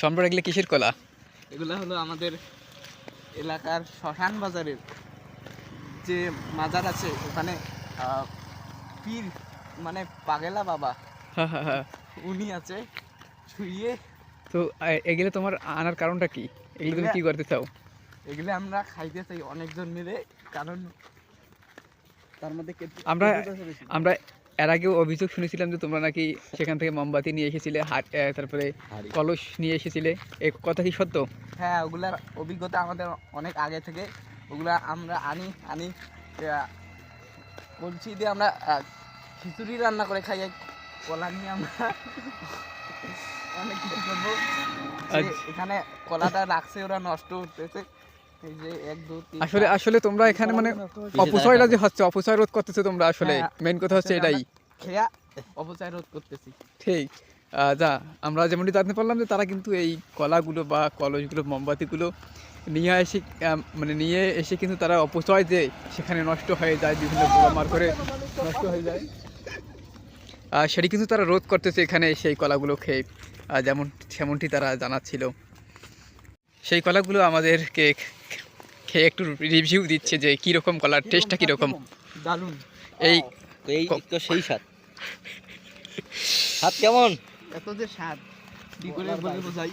সম্রাট এগুলো কিসের কলা? এগুলো হলো আমাদের এলাকার শ্মশান বাজারের যে মাজার আছে ওখানে পীর মানে পাগেলা বাবা হ্যাঁ হ্যাঁ হ্যাঁ। উনি আছে শুয়ে। তো এগুলো তোমার আনার কারণটা কি? এগুলো তুমি কি করতে চাও? এগুলো আমরা খাইতে চাই অনেকজন মিলে, কারণ তার মধ্যে আমরা আমরা এর আগেও অভিযোগ শুনেছিলাম যে তোমরা নাকি সেখান থেকে মোমবাতি নিয়ে এসেছিলে, তারপরে কলস নিয়ে এসেছিলে, এই কথা কি সত্য? হ্যাঁ, ওগুলার অভিজ্ঞতা আমাদের অনেক আগে থেকে। ওগুলা আমরা আনি কলসি দিয়ে আমরা খিচুড়ি রান্না করে খাই। কলা নিয়ে আমরা অনেক কিছু করবো। এখানে কলাটা রাখছে, ওরা নষ্ট করতেছে। এই যে 1 2 3 আসলে আসলে তোমরা এখানে মানে অপচয়টা যে হচ্ছে, অপচয় রোধ করতেছো তোমরা, আসলে মেইন কথা হচ্ছে এটাই। খেয়া অপচয় রোধ করতেছি। ঠিক। যা আমরা যেমনটি জানতে পারলাম যে তারা কিন্তু এই কলাগুলো বা কলসগুলো, মোমবাতিগুলো নিয়ে এসে কিন্তু তারা অপচয় যে সেখানে নষ্ট হয়ে যায়, বিভিন্ন পোড়ামার করে নষ্ট হয়ে যায়, সেটি কিন্তু তারা রোধ করতেছে এখানে সেই কলাগুলো খেয়ে, যেমনটি তারা জানাচ্ছিল। সেই কলাগুলো আমাদেরকে খেয়ে একটু রিভিউ দিচ্ছে যে কীরকম কলার টেস্টটা কীরকম। দারুণ। এই তো সেই স্বাদ কেমন? এত যে স্বাদ কি করে বলে বোঝাই।